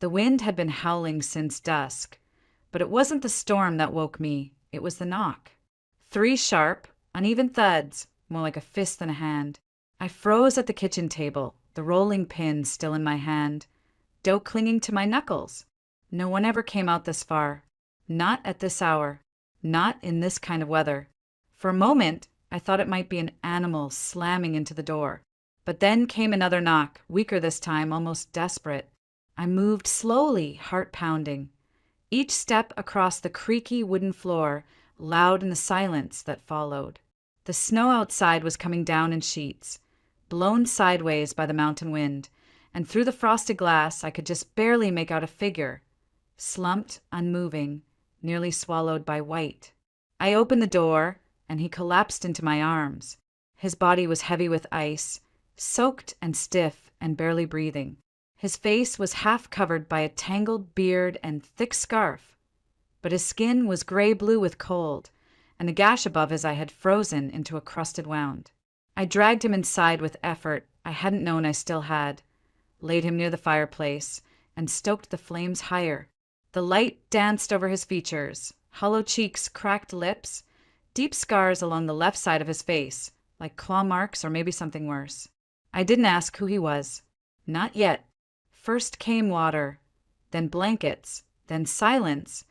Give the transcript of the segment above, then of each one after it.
The wind had been howling since dusk, but it wasn't the storm that woke me, it was the knock. 3 sharp, uneven thuds, more like a fist than a hand. I froze at the kitchen table, the rolling pin still in my hand, dough clinging to my knuckles. No one ever came out this far. Not at this hour. Not in this kind of weather. For a moment, I thought it might be an animal slamming into the door. But then came another knock, weaker this time, almost desperate. I moved slowly, heart pounding. Each step across the creaky wooden floor, loud in the silence that followed. The snow outside was coming down in sheets, blown sideways by the mountain wind, and through the frosted glass I could just barely make out a figure, slumped, unmoving, nearly swallowed by white. I opened the door, and he collapsed into my arms. His body was heavy with ice, soaked and stiff and barely breathing. His face was half covered by a tangled beard and thick scarf, but his skin was gray-blue with cold, and the gash above his eye had frozen into a crusted wound. I dragged him inside with effort I hadn't known I still had, laid him near the fireplace, and stoked the flames higher. The light danced over his features, hollow cheeks, cracked lips, deep scars along the left side of his face, like claw marks or maybe something worse. I didn't ask who he was. Not yet. First came water, then blankets, then silence,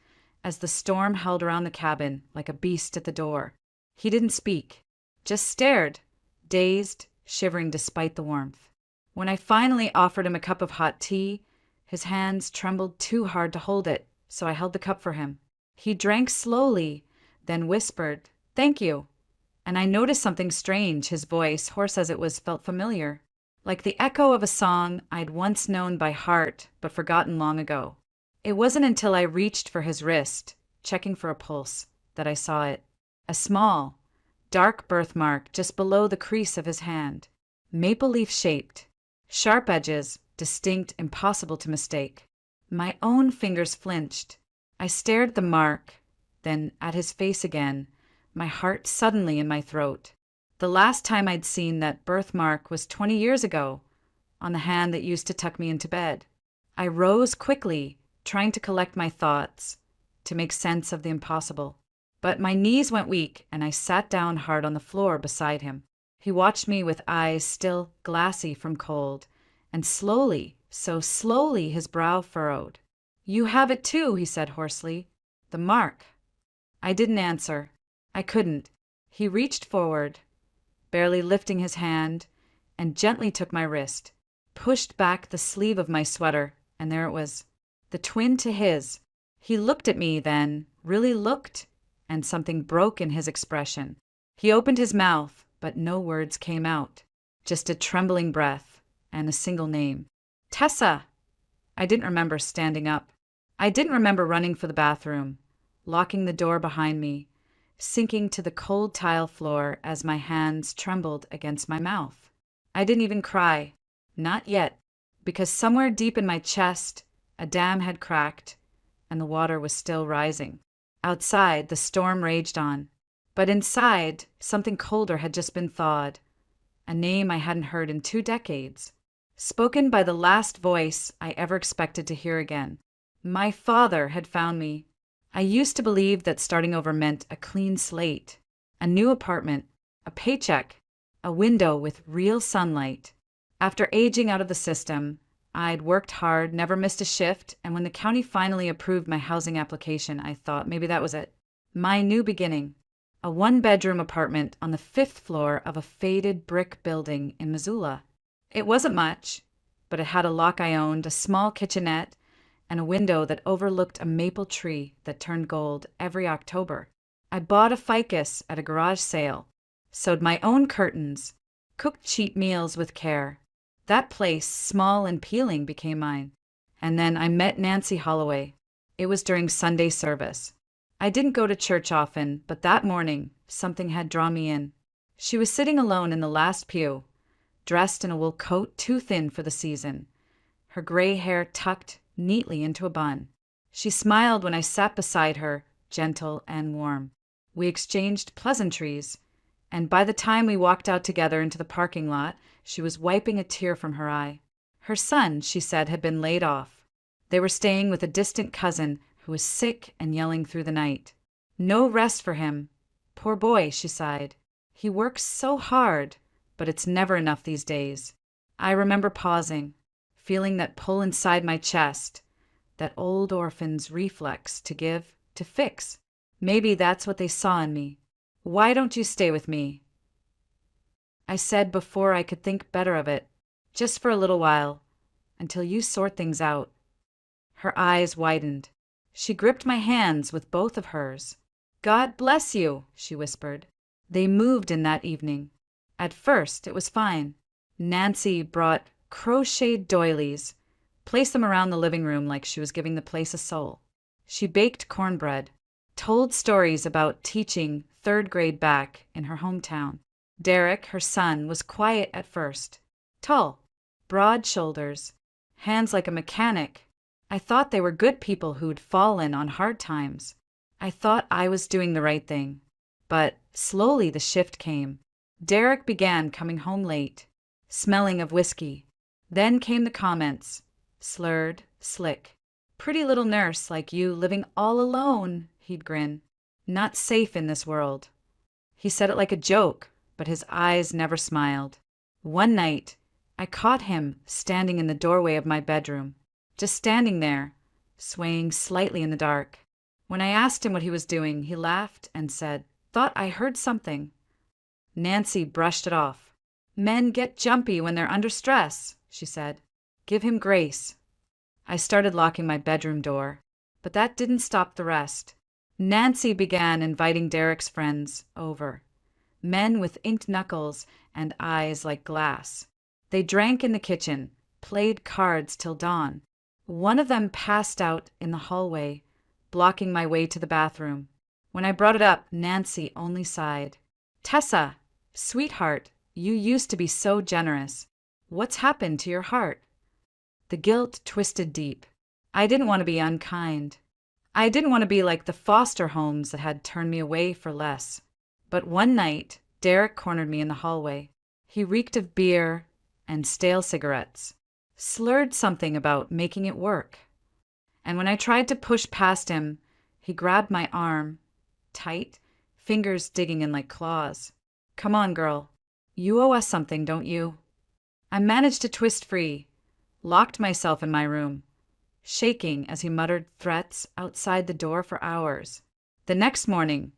as the storm held around the cabin like a beast at the door. He didn't speak, just stared, dazed, shivering despite the warmth. When I finally offered him a cup of hot tea, his hands trembled too hard to hold it, so I held the cup for him. He drank slowly, then whispered, "Thank you." And I noticed something strange. His voice, hoarse as it was, felt familiar, like the echo of a song I'd once known by heart but forgotten long ago. It wasn't until I reached for his wrist, checking for a pulse, that I saw it. A small, dark birthmark just below the crease of his hand, maple leaf shaped, sharp edges, distinct, impossible to mistake. My own fingers flinched. I stared at the mark, then at his face again, my heart suddenly in my throat. The last time I'd seen that birthmark was 20 years ago, on the hand that used to tuck me into bed. I rose quickly, trying to collect my thoughts, to make sense of the impossible. But my knees went weak, and I sat down hard on the floor beside him. He watched me with eyes still glassy from cold, and slowly, so slowly, his brow furrowed. "You have it too," he said hoarsely. "The mark." I didn't answer. I couldn't. He reached forward, barely lifting his hand, and gently took my wrist, pushed back the sleeve of my sweater, and there it was, the twin to his. He looked at me then, really looked, and something broke in his expression. He opened his mouth, but no words came out, just a trembling breath and a single name. "Tessa!" I didn't remember standing up. I didn't remember running for the bathroom, locking the door behind me, sinking to the cold tile floor as my hands trembled against my mouth. I didn't even cry. Not yet, because somewhere deep in my chest, a dam had cracked, and the water was still rising. Outside, the storm raged on. But inside, something colder had just been thawed, a name I hadn't heard in 2 decades, spoken by the last voice I ever expected to hear again. My father had found me. I used to believe that starting over meant a clean slate, a new apartment, a paycheck, a window with real sunlight. After aging out of the system, I'd worked hard, never missed a shift, and when the county finally approved my housing application, I thought maybe that was it. My new beginning. A 1-bedroom apartment on the 5th floor of a faded brick building in Missoula. It wasn't much, but it had a lock I owned, a small kitchenette, and a window that overlooked a maple tree that turned gold every October. I bought a ficus at a garage sale, sewed my own curtains, cooked cheap meals with care. That place, small and peeling, became mine. And then I met Nancy Holloway. It was during Sunday service. I didn't go to church often, but that morning, something had drawn me in. She was sitting alone in the last pew, dressed in a wool coat too thin for the season, her gray hair tucked neatly into a bun. She smiled when I sat beside her, gentle and warm. We exchanged pleasantries, and by the time we walked out together into the parking lot, she was wiping a tear from her eye. Her son, she said, had been laid off. They were staying with a distant cousin who was sick and yelling through the night. No rest for him. Poor boy, she sighed. He works so hard, but it's never enough these days. I remember pausing, feeling that pull inside my chest, that old orphan's reflex to give, to fix. Maybe that's what they saw in me. Why don't you stay with me? I said before I could think better of it, just for a little while, until you sort things out. Her eyes widened. She gripped my hands with both of hers. God bless you, she whispered. They moved in that evening. At first, it was fine. Nancy brought crocheted doilies, placed them around the living room like she was giving the place a soul. She baked cornbread, told stories about teaching third grade back in her hometown. Derek, her son, was quiet at first. Tall, broad shoulders, hands like a mechanic. I thought they were good people who'd fallen on hard times. I thought I was doing the right thing. But slowly the shift came. Derek began coming home late, smelling of whiskey. Then came the comments, slurred, slick. Pretty little nurse like you living all alone, he'd grin. Not safe in this world. He said it like a joke, but his eyes never smiled. One night, I caught him standing in the doorway of my bedroom, just standing there, swaying slightly in the dark. When I asked him what he was doing, he laughed and said, "Thought I heard something." Nancy brushed it off. "Men get jumpy when they're under stress," she said. "Give him grace." I started locking my bedroom door, but that didn't stop the rest. Nancy began inviting Derek's friends over. Men with inked knuckles and eyes like glass. They drank in the kitchen, played cards till dawn. One of them passed out in the hallway, blocking my way to the bathroom. When I brought it up, Nancy only sighed. "Tessa, sweetheart, you used to be so generous. What's happened to your heart?" The guilt twisted deep. I didn't want to be unkind. I didn't want to be like the foster homes that had turned me away for less. But one night, Derek cornered me in the hallway. He reeked of beer and stale cigarettes, slurred something about making it work. And when I tried to push past him, he grabbed my arm, tight, fingers digging in like claws. "Come on, girl. You owe us something, don't you?" I managed to twist free, locked myself in my room, shaking as he muttered threats outside the door for hours. The next morning,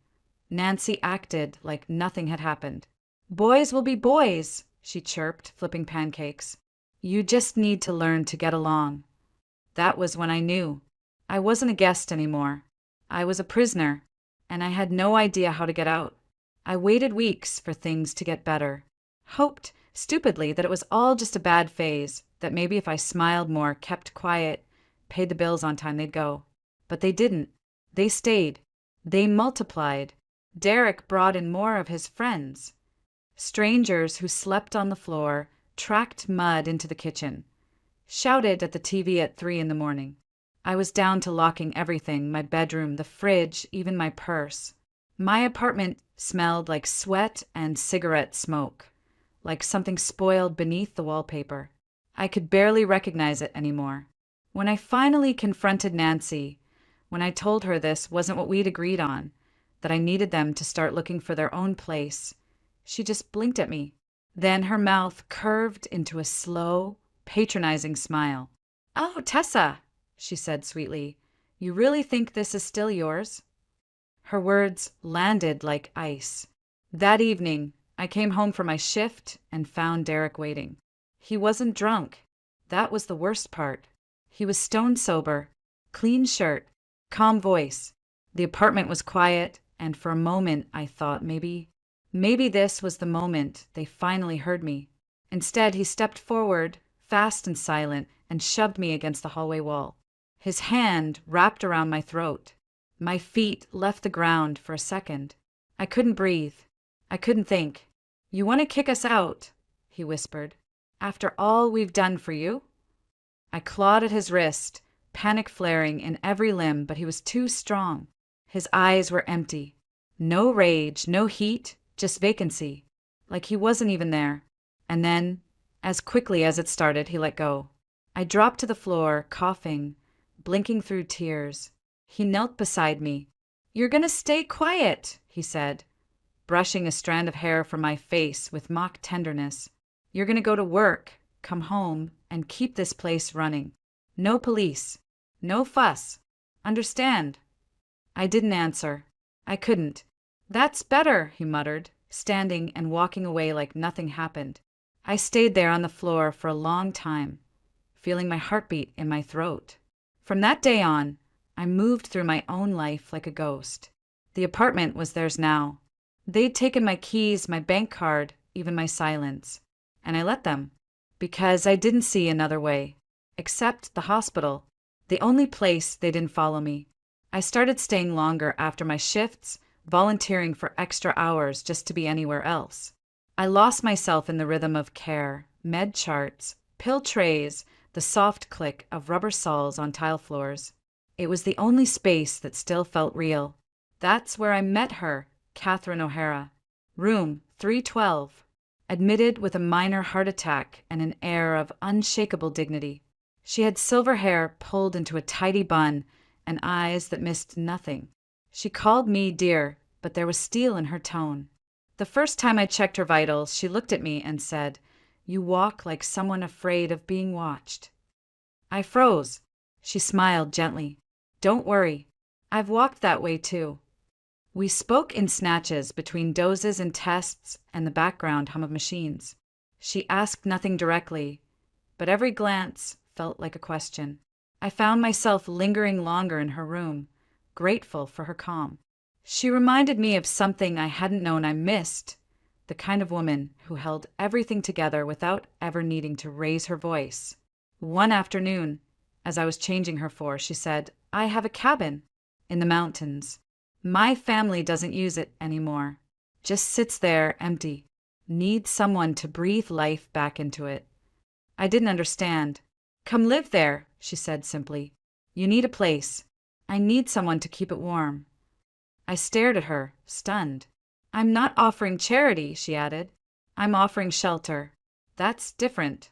Nancy acted like nothing had happened. "Boys will be boys," she chirped, flipping pancakes. "You just need to learn to get along." That was when I knew. I wasn't a guest anymore. I was a prisoner, and I had no idea how to get out. I waited weeks for things to get better. Hoped, stupidly, that it was all just a bad phase, that maybe if I smiled more, kept quiet, paid the bills on time, they'd go. But they didn't. They stayed. They multiplied. Derek brought in more of his friends. Strangers who slept on the floor, tracked mud into the kitchen, shouted at the TV at 3 a.m. I was down to locking everything, my bedroom, the fridge, even my purse. My apartment smelled like sweat and cigarette smoke, like something spoiled beneath the wallpaper. I could barely recognize it anymore. When I finally confronted Nancy, when I told her this wasn't what we'd agreed on, that I needed them to start looking for their own place, she just blinked at me. Then her mouth curved into a slow, patronizing smile. "Oh, Tessa," she said sweetly, "you really think this is still yours?" Her words landed like ice. That evening, I came home from my shift and found Derek waiting. He wasn't drunk. That was the worst part. He was stone sober, clean shirt, calm voice. The apartment was quiet, and for a moment I thought maybe this was the moment they finally heard me. Instead, he stepped forward, fast and silent, and shoved me against the hallway wall. His hand wrapped around my throat. My feet left the ground for a second. I couldn't breathe. I couldn't think. "You want to kick us out?" he whispered. "After all we've done for you?" I clawed at his wrist, panic flaring in every limb, but he was too strong. His eyes were empty. No rage, no heat, just vacancy, like he wasn't even there. And then, as quickly as it started, he let go. I dropped to the floor, coughing, blinking through tears. He knelt beside me. "You're gonna stay quiet," he said, brushing a strand of hair from my face with mock tenderness. "You're gonna go to work, come home, and keep this place running. No police. No fuss. Understand?" I didn't answer. I couldn't. "That's better," he muttered, standing and walking away like nothing happened. I stayed there on the floor for a long time, feeling my heartbeat in my throat. From that day on, I moved through my own life like a ghost. The apartment was theirs now. They'd taken my keys, my bank card, even my silence. And I let them, because I didn't see another way. Except the hospital, the only place they didn't follow me. I started staying longer after my shifts, volunteering for extra hours just to be anywhere else. I lost myself in the rhythm of care, med charts, pill trays, the soft click of rubber soles on tile floors. It was the only space that still felt real. That's where I met her, Catherine O'Hara. Room 312. Admitted with a minor heart attack and an air of unshakable dignity. She had silver hair pulled into a tidy bun and eyes that missed nothing. She called me dear, but there was steel in her tone. The first time I checked her vitals, she looked at me and said, "You walk like someone afraid of being watched." I froze. She smiled gently. "Don't worry. I've walked that way too." We spoke in snatches between doses and tests and the background hum of machines. She asked nothing directly, but every glance felt like a question. I found myself lingering longer in her room, grateful for her calm. She reminded me of something I hadn't known I missed, the kind of woman who held everything together without ever needing to raise her voice. One afternoon, as I was changing her for, she said, "I have a cabin in the mountains. My family doesn't use it anymore. Just sits there empty. Needs someone to breathe life back into it." I didn't understand. "Come live there," she said simply. "You need a place. I need someone to keep it warm." I stared at her, stunned. "I'm not offering charity," she added. "I'm offering shelter. That's different."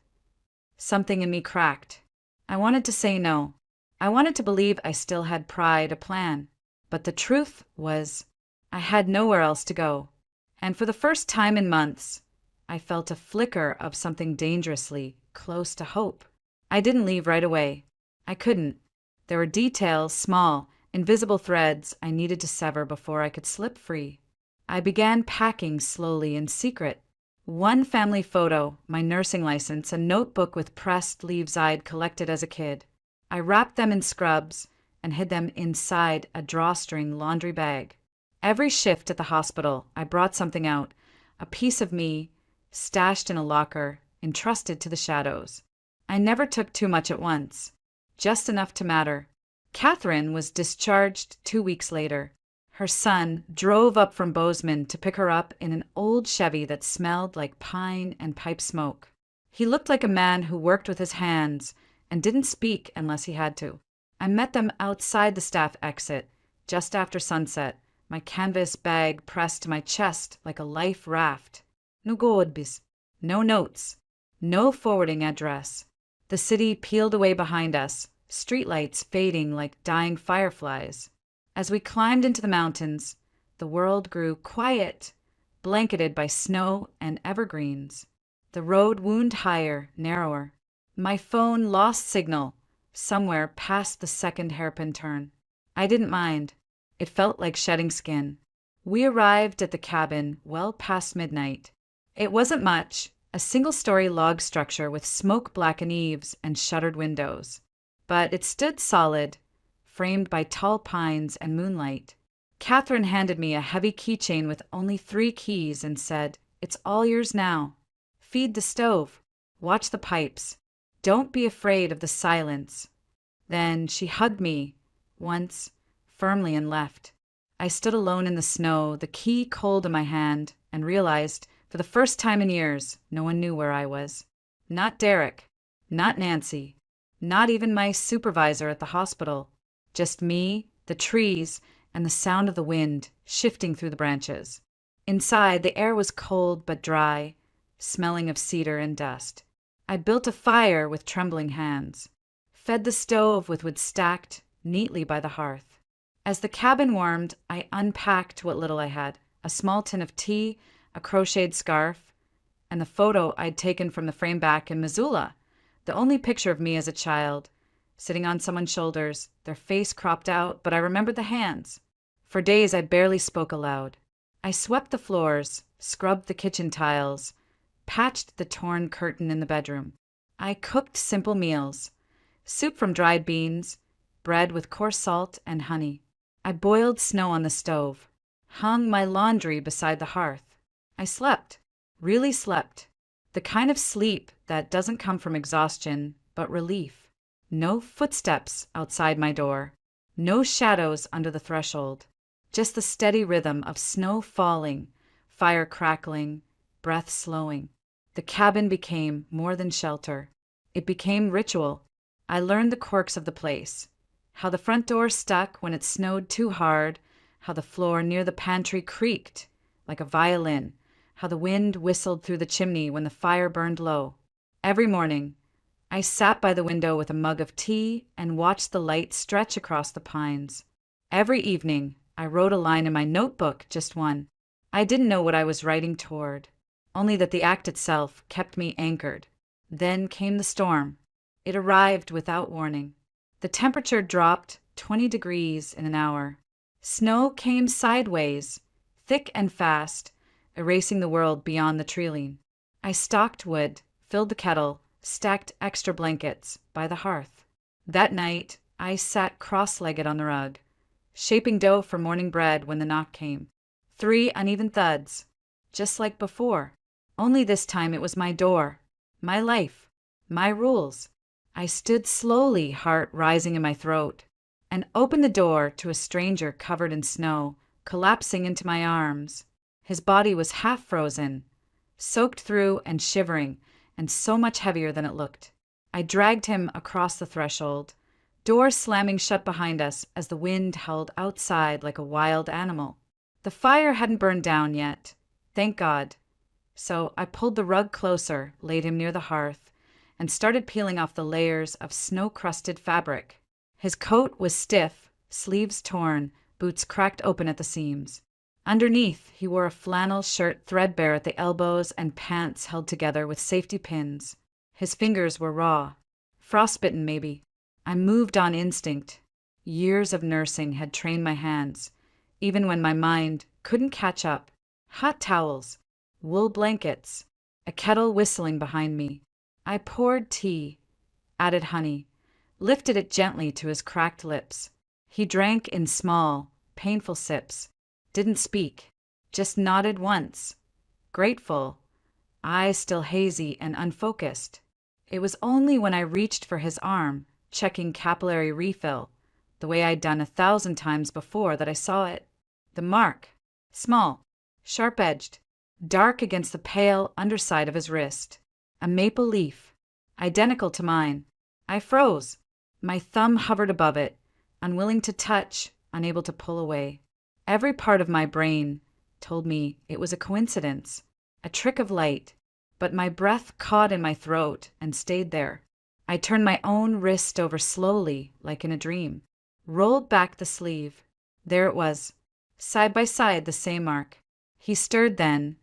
Something in me cracked. I wanted to say no. I wanted to believe I still had pride, a plan. But the truth was, I had nowhere else to go. And for the first time in months, I felt a flicker of something dangerously close to hope. I didn't leave right away. I couldn't. There were details, small, invisible threads I needed to sever before I could slip free. I began packing slowly in secret. One family photo, my nursing license, a notebook with pressed leaves I'd collected as a kid. I wrapped them in scrubs and hid them inside a drawstring laundry bag. Every shift at the hospital, I brought something out, a piece of me, stashed in a locker, entrusted to the shadows. I never took too much at once, just enough to matter. Catherine was discharged 2 weeks later. Her son drove up from Bozeman to pick her up in an old Chevy that smelled like pine and pipe smoke. He looked like a man who worked with his hands and didn't speak unless he had to. I met them outside the staff exit, just after sunset, my canvas bag pressed to my chest like a life raft. No godbis, no notes, no forwarding address. The city peeled away behind us, streetlights fading like dying fireflies. As we climbed into the mountains, the world grew quiet, blanketed by snow and evergreens. The road wound higher, narrower. My phone lost signal somewhere past the second hairpin turn. I didn't mind. It felt like shedding skin. We arrived at the cabin well past midnight. It wasn't much, a single-story log structure with smoke-blackened eaves and shuttered windows. But it stood solid, framed by tall pines and moonlight. Catherine handed me a heavy keychain with only 3 keys and said, "It's all yours now. Feed the stove. Watch the pipes. Don't be afraid of the silence." Then she hugged me, once, firmly, and left. I stood alone in the snow, the key cold in my hand, and realized, for the first time in years, no one knew where I was. Not Derek, not Nancy, not even my supervisor at the hospital. Just me, the trees, and the sound of the wind shifting through the branches. Inside, the air was cold but dry, smelling of cedar and dust. I built a fire with trembling hands. fed the stove with wood stacked neatly by the hearth. As the cabin warmed, I unpacked what little I had: a small tin of tea, a crocheted scarf, and the photo I'd taken from the frame back in Missoula, the only picture of me as a child, sitting on someone's shoulders, their face cropped out, but I remembered the hands. For days I barely spoke aloud. I swept the floors, scrubbed the kitchen tiles, patched the torn curtain in the bedroom. I cooked simple meals: soup from dried beans, bread with coarse salt and honey. I boiled snow on the stove, hung my laundry beside the hearth. I slept, really slept, the kind of sleep that doesn't come from exhaustion, but relief. No footsteps outside my door, no shadows under the threshold, just the steady rhythm of snow falling, fire crackling, breath slowing. The cabin became more than shelter. It became ritual. I learned the quirks of the place: how the front door stuck when it snowed too hard, how the floor near the pantry creaked like a violin, how the wind whistled through the chimney when the fire burned low. Every morning, I sat by the window with a mug of tea and watched the light stretch across the pines. Every evening, I wrote a line in my notebook, just one. I didn't know what I was writing toward, only that the act itself kept me anchored. Then came the storm. It arrived without warning. The temperature dropped 20 degrees in an hour. Snow came sideways, thick and fast, erasing the world beyond the treeline. I stocked wood, filled the kettle, stacked extra blankets by the hearth. That night, I sat cross-legged on the rug, shaping dough for morning bread when the knock came. 3 uneven thuds, just like before. Only this time it was my door, my life, my rules. I stood slowly, heart rising in my throat, and opened the door to a stranger covered in snow, collapsing into my arms. His body was half frozen, soaked through and shivering, and so much heavier than it looked. I dragged him across the threshold, door slamming shut behind us as the wind howled outside like a wild animal. The fire hadn't burned down yet, thank God. So I pulled the rug closer, laid him near the hearth, and started peeling off the layers of snow-crusted fabric. His coat was stiff, sleeves torn, boots cracked open at the seams. Underneath, he wore a flannel shirt threadbare at the elbows and pants held together with safety pins. His fingers were raw, frostbitten maybe. I moved on instinct. Years of nursing had trained my hands, even when my mind couldn't catch up. Hot towels, wool blankets, a kettle whistling behind me. I poured tea, added honey, lifted it gently to his cracked lips. He drank in small, painful sips, didn't speak, just nodded once, grateful, eyes still hazy and unfocused. It was only when I reached for his arm, checking capillary refill, the way I'd done 1,000 times before, that I saw it. The mark, small, sharp-edged, dark against the pale underside of his wrist. A maple leaf, identical to mine. I froze. My thumb hovered above it, unwilling to touch, unable to pull away. Every part of my brain told me it was a coincidence, a trick of light, but my breath caught in my throat and stayed there. I turned my own wrist over slowly, like in a dream, rolled back the sleeve. There it was, side by side, the same mark. He stirred then,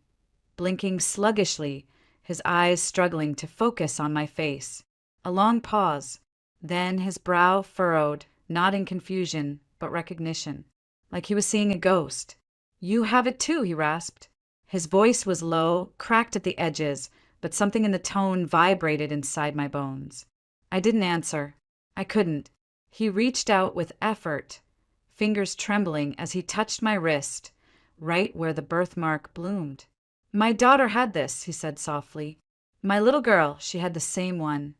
blinking sluggishly, his eyes struggling to focus on my face. A long pause, then his brow furrowed, not in confusion, but recognition, like he was seeing a ghost. "You have it too," he rasped. His voice was low, cracked at the edges, but something in the tone vibrated inside my bones. I didn't answer. I couldn't. He reached out with effort, fingers trembling as he touched my wrist, right where the birthmark bloomed. "My daughter had this," he said softly. "My little girl, she had the same one."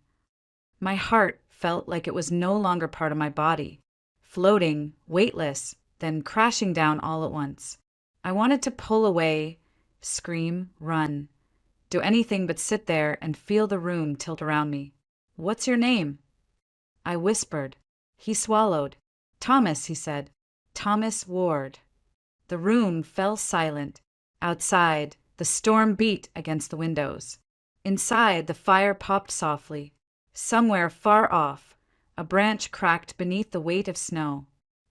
My heart felt like it was no longer part of my body, floating, weightless, then crashing down all at once. I wanted to pull away, scream, run, do anything but sit there and feel the room tilt around me. "What's your name?" I whispered. He swallowed. "Thomas," he said. "Thomas Ward." The room fell silent. Outside, the storm beat against the windows. Inside, the fire popped softly. Somewhere far off, A branch cracked beneath the weight of snow.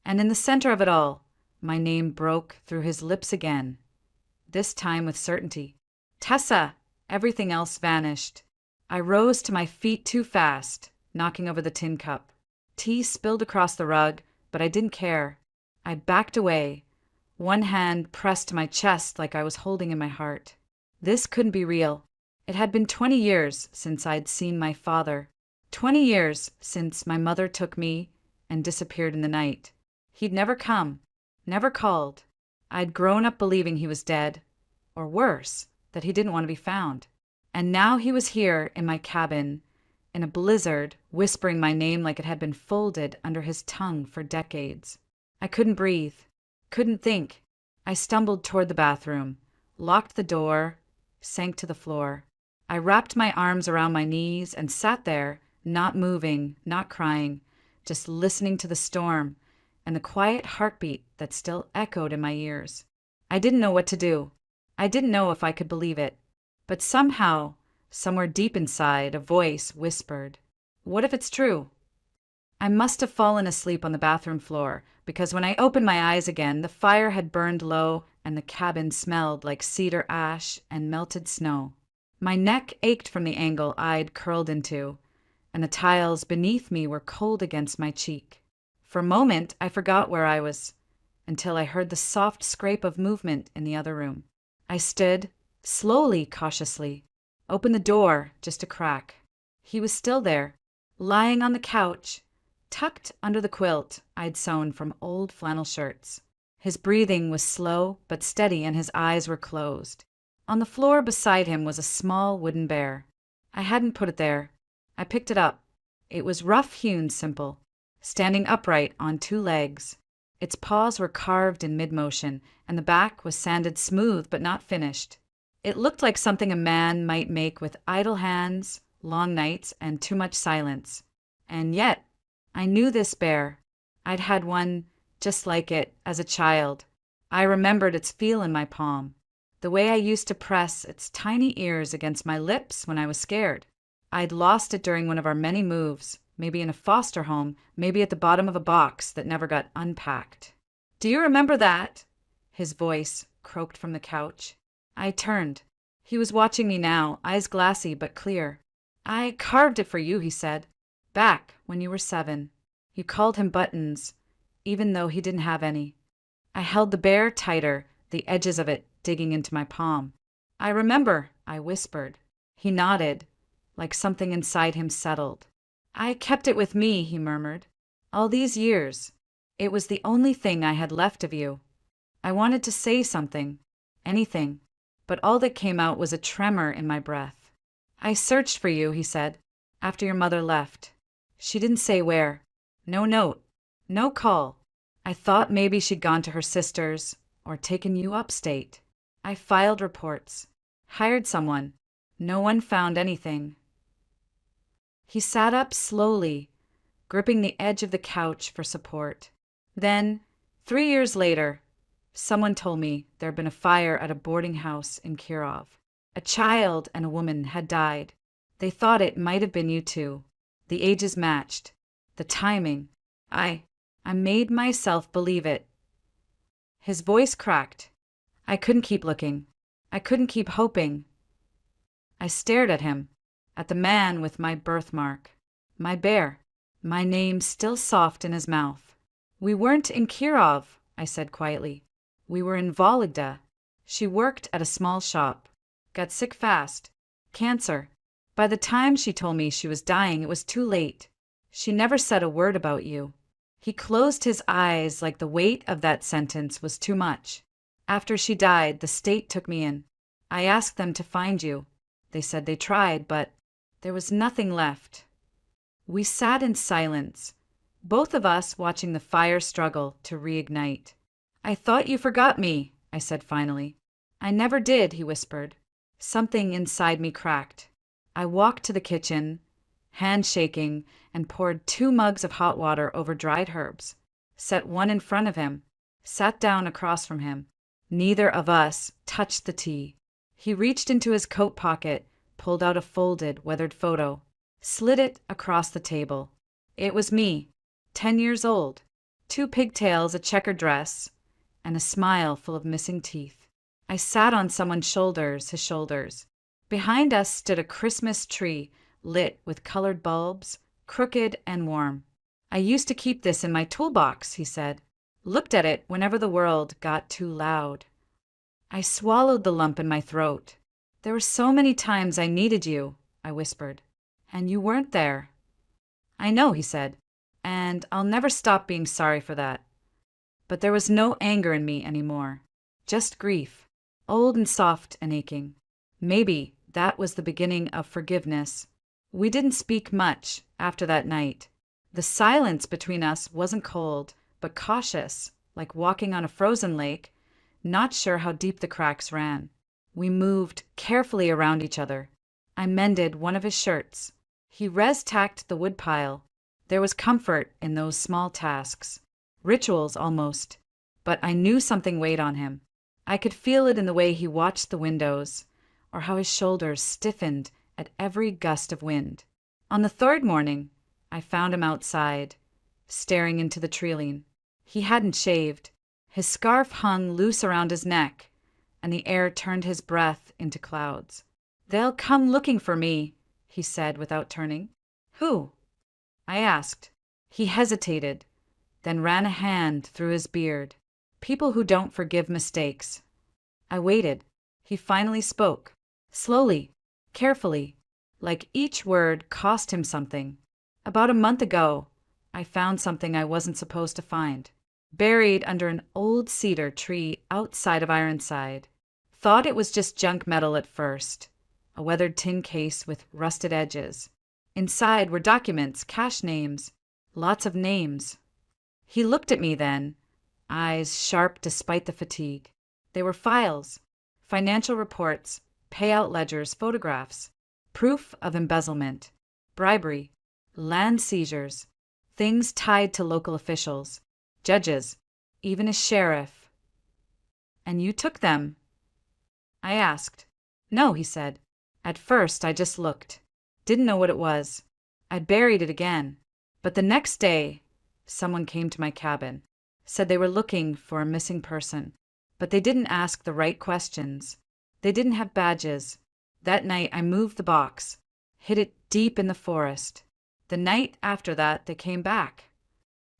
And in the center of it all, my name broke through his lips again, this time with certainty. Tessa! Everything else vanished. I rose to my feet too fast, knocking over the tin cup. Tea spilled across the rug, but I didn't care. I backed away, one hand pressed to my chest like I was holding in my heart. This couldn't be real. It had been 20 years since I'd seen my father. 20 years since my mother took me and disappeared in the night. He'd never come, never called. I'd grown up believing he was dead, or worse, that he didn't want to be found. And now he was here in my cabin, in a blizzard, whispering my name like it had been folded under his tongue for decades. I couldn't breathe, couldn't think. I stumbled toward the bathroom, locked the door, sank to the floor. I wrapped my arms around my knees and sat there, not moving, not crying, just listening to the storm and the quiet heartbeat that still echoed in my ears. I didn't know what to do. I didn't know if I could believe it. But somehow, somewhere deep inside, a voice whispered, "What if it's true?" I must have fallen asleep on the bathroom floor, because when I opened my eyes again, the fire had burned low and the cabin smelled like cedar ash and melted snow. My neck ached from the angle I'd curled into, and the tiles beneath me were cold against my cheek. For a moment, I forgot where I was, until I heard the soft scrape of movement in the other room. I stood, slowly, cautiously, opened the door just a crack. He was still there, lying on the couch, tucked under the quilt I'd sewn from old flannel shirts. His breathing was slow but steady and his eyes were closed. On the floor beside him was a small wooden bear. I hadn't put it there. I picked it up. It was rough-hewn simple, standing upright on two legs. Its paws were carved in mid-motion, and the back was sanded smooth but not finished. It looked like something a man might make with idle hands, long nights, and too much silence. And yet, I knew this bear. I'd had one just like it as a child. I remembered its feel in my palm, the way I used to press its tiny ears against my lips when I was scared. I'd lost it during one of our many moves, maybe in a foster home, maybe at the bottom of a box that never got unpacked. "Do you remember that?" His voice croaked from the couch. I turned. He was watching me now, eyes glassy but clear. "I carved it for you," he said. "Back when you were 7. You called him Buttons, even though he didn't have any." I held the bear tighter, the edges of it digging into my palm. "I remember," I whispered. He nodded, like something inside him settled. "I kept it with me," he murmured. "All these years. It was the only thing I had left of you. I wanted to say something, anything, but all that came out was a tremor in my breath. I searched for you," he said, "after your mother left. She didn't say where. No note. No call. I thought maybe she'd gone to her sister's or taken you upstate. I filed reports. Hired someone. No one found anything." He sat up slowly, gripping the edge of the couch for support. Then, 3 years later, someone told me there had been a fire at a boarding house in Kirov. A child and a woman had died. They thought it might have been you two. The ages matched. The timing. I made myself believe it. His voice cracked. I couldn't keep looking. I couldn't keep hoping. I stared at him, at the man with my birthmark, my bear, my name still soft in his mouth. "We weren't in Kirov," I said quietly. "We were in Vologda. She worked at a small shop. Got sick fast. Cancer. By the time she told me she was dying, it was too late. She never said a word about you." He closed his eyes like the weight of that sentence was too much. "After she died, the state took me in. I asked them to find you. They said they tried, but there was nothing left." We sat in silence, both of us watching the fire struggle to reignite. "I thought you forgot me," I said finally. "I never did," he whispered. Something inside me cracked. I walked to the kitchen, hand shaking, and poured 2 mugs of hot water over dried herbs, set one in front of him, sat down across from him. Neither of us touched the tea. He reached into his coat pocket, pulled out a folded, weathered photo, slid it across the table. It was me, 10 years old, 2 pigtails, a checkered dress, and a smile full of missing teeth. I sat on someone's shoulders, his shoulders. Behind us stood a Christmas tree lit with colored bulbs, crooked and warm. I used to keep this in my toolbox, he said. Looked at it whenever the world got too loud. I swallowed the lump in my throat. There were so many times I needed you, I whispered, and you weren't there. I know, he said, and I'll never stop being sorry for that. But there was no anger in me anymore, just grief, old and soft and aching. Maybe that was the beginning of forgiveness. We didn't speak much after that night. The silence between us wasn't cold, but cautious, like walking on a frozen lake, not sure how deep the cracks ran. We moved carefully around each other. I mended one of his shirts. He res-tacked the woodpile. There was comfort in those small tasks. Rituals, almost. But I knew something weighed on him. I could feel it in the way he watched the windows, or how his shoulders stiffened at every gust of wind. On the third morning, I found him outside, staring into the trailing. He hadn't shaved. His scarf hung loose around his neck, and the air turned his breath into clouds. "They'll come looking for me," he said without turning. "Who?" I asked. He hesitated, then ran a hand through his beard. "People who don't forgive mistakes." I waited. He finally spoke, slowly, carefully, like each word cost him something. "About a month ago, I found something I wasn't supposed to find. Buried under an old cedar tree outside of Ironside. Thought it was just junk metal at first, a weathered tin case with rusted edges. Inside were documents, cash names, lots of names." He looked at me then, eyes sharp despite the fatigue. They were files, financial reports, payout ledgers, photographs, proof of embezzlement, bribery, land seizures, things tied to local officials, judges, even a sheriff. "And you took them?" I asked. "No," he said. "At first I just looked. Didn't know what it was. I'd buried it again. But the next day, someone came to my cabin, said they were looking for a missing person. But they didn't ask the right questions. They didn't have badges. That night I moved the box, hid it deep in the forest. The night after that they came back."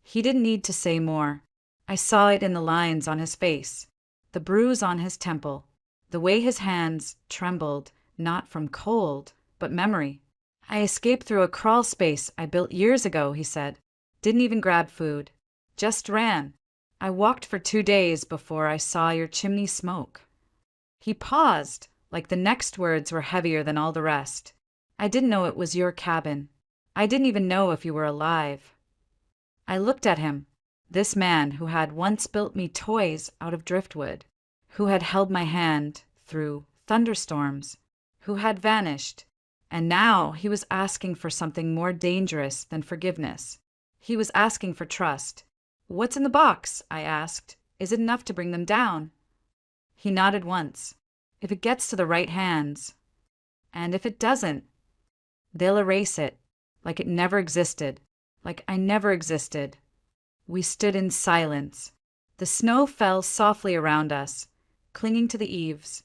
He didn't need to say more. I saw it in the lines on his face, the bruise on his temple, the way his hands trembled, not from cold, but memory. "I escaped through a crawl space I built years ago," he said. "Didn't even grab food. Just ran. I walked for 2 days before I saw your chimney smoke." He paused, like the next words were heavier than all the rest. "I didn't know it was your cabin. I didn't even know if you were alive." I looked at him, this man who had once built me toys out of driftwood, who had held my hand through thunderstorms, who had vanished, and now he was asking for something more dangerous than forgiveness. He was asking for trust. "What's in the box?" I asked. "Is it enough to bring them down?" He nodded once. "If it gets to the right hands. And if it doesn't, they'll erase it, like it never existed, like I never existed." We stood in silence. The snow fell softly around us, clinging to the eaves,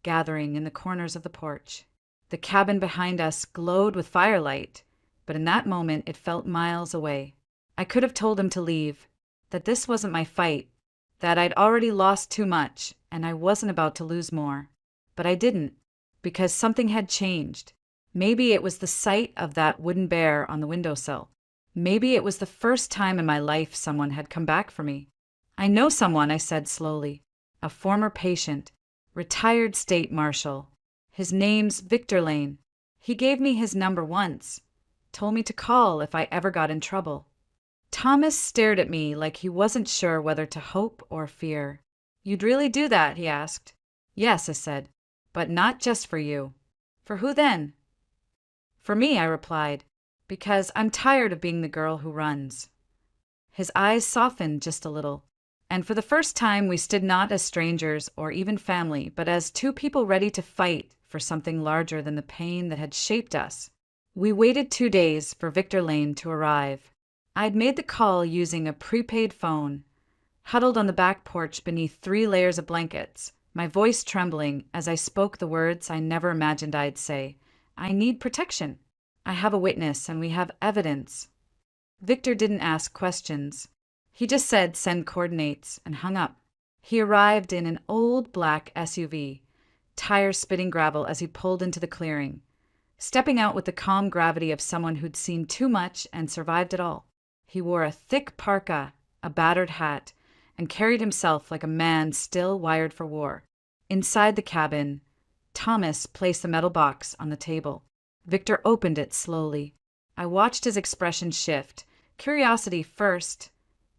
gathering in the corners of the porch. The cabin behind us glowed with firelight, but in that moment it felt miles away. I could have told him to leave, that this wasn't my fight, that I'd already lost too much and I wasn't about to lose more. But I didn't, because something had changed. Maybe it was the sight of that wooden bear on the windowsill. Maybe it was the first time in my life someone had come back for me. "I know someone," I said slowly. "A former patient, retired state marshal. His name's Victor Lane. He gave me his number once, told me to call if I ever got in trouble." Thomas stared at me like he wasn't sure whether to hope or fear. "You'd really do that?" he asked. "Yes," I said, "but not just for you." "For who then?" "For me," I replied, "because I'm tired of being the girl who runs." His eyes softened just a little, and for the first time we stood not as strangers or even family, but as two people ready to fight for something larger than the pain that had shaped us. We waited 2 days for Victor Lane to arrive. I'd made the call using a prepaid phone, huddled on the back porch beneath 3 layers of blankets, my voice trembling as I spoke the words I never imagined I'd say. I need protection. I have a witness and we have evidence. Victor didn't ask questions. He just said send coordinates and hung up. He arrived in an old black SUV, tires spitting gravel as he pulled into the clearing, stepping out with the calm gravity of someone who'd seen too much and survived it all. He wore a thick parka, a battered hat, and carried himself like a man still wired for war. Inside the cabin, Thomas placed the metal box on the table. Victor opened it slowly. I watched his expression shift, curiosity first,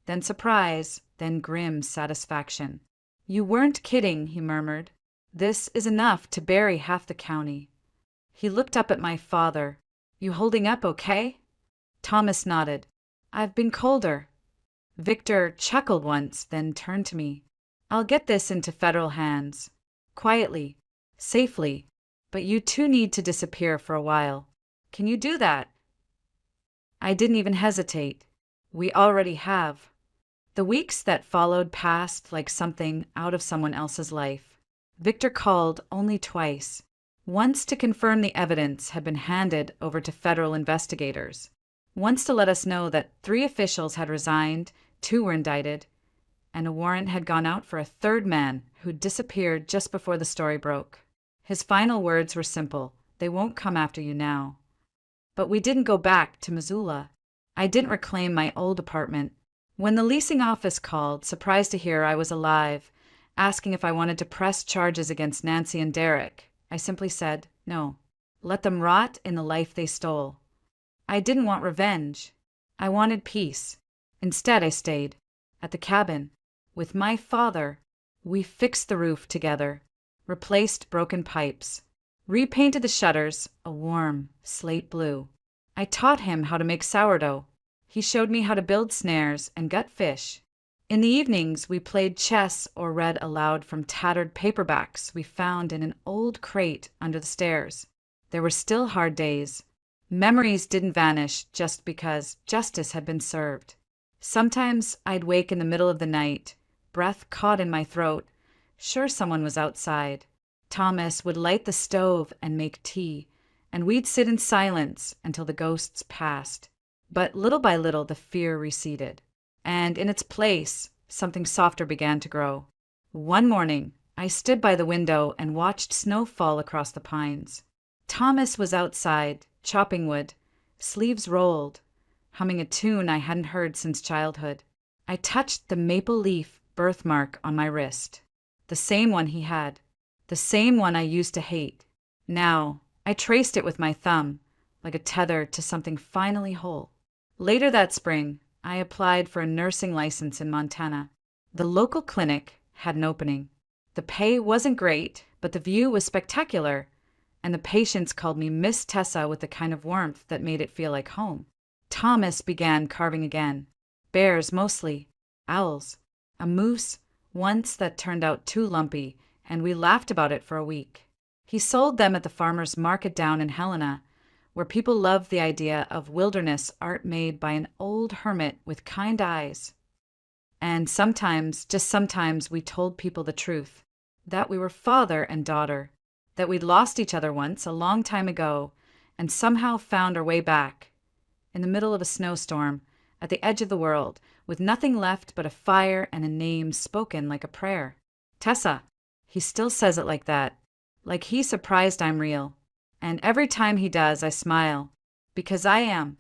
then surprise, then grim satisfaction. You weren't kidding, he murmured. This is enough to bury half the county. He looked up at my father. You holding up okay? Thomas nodded. I've been colder. Victor chuckled once, then turned to me. I'll get this into federal hands. Quietly, safely, but you two need to disappear for a while. Can you do that? I didn't even hesitate. We already have. The weeks that followed passed like something out of someone else's life. Victor called only twice. Once to confirm the evidence had been handed over to federal investigators. Once to let us know that 3 officials had resigned, 2 were indicted, and a warrant had gone out for a 3rd man who disappeared just before the story broke. His final words were simple. They won't come after you now. But we didn't go back to Missoula. I didn't reclaim my old apartment. When the leasing office called, surprised to hear I was alive, asking if I wanted to press charges against Nancy and Derek, I simply said, no. Let them rot in the life they stole. I didn't want revenge. I wanted peace. Instead, I stayed at the cabin with my father. We fixed the roof together, replaced broken pipes, repainted the shutters a warm slate blue. I taught him how to make sourdough. He showed me how to build snares and gut fish. In the evenings, we played chess or read aloud from tattered paperbacks we found in an old crate under the stairs. There were still hard days. Memories didn't vanish just because justice had been served. Sometimes I'd wake in the middle of the night, breath caught in my throat, sure someone was outside. Thomas would light the stove and make tea, and we'd sit in silence until the ghosts passed. But little by little, the fear receded, and in its place, something softer began to grow. One morning, I stood by the window and watched snow fall across the pines. Thomas was outside, chopping wood, sleeves rolled, humming a tune I hadn't heard since childhood. I touched the maple leaf birthmark on my wrist, the same one he had, the same one I used to hate. Now, I traced it with my thumb, like a tether to something finally whole. Later that spring, I applied for a nursing license in Montana. The local clinic had an opening. The pay wasn't great, but the view was spectacular, and the patients called me Miss Tessa with the kind of warmth that made it feel like home. Thomas began carving again. Bears mostly, owls, a moose once that turned out too lumpy, and we laughed about it for a week. He sold them at the farmer's market down in Helena, where people loved the idea of wilderness art made by an old hermit with kind eyes. And sometimes, just sometimes, we told people the truth, that we were father and daughter, that we'd lost each other once a long time ago and somehow found our way back, in the middle of a snowstorm, at the edge of the world, with nothing left but a fire and a name spoken like a prayer. Tessa. He still says it like that, like he's surprised I'm real. And every time he does, I smile, because I am.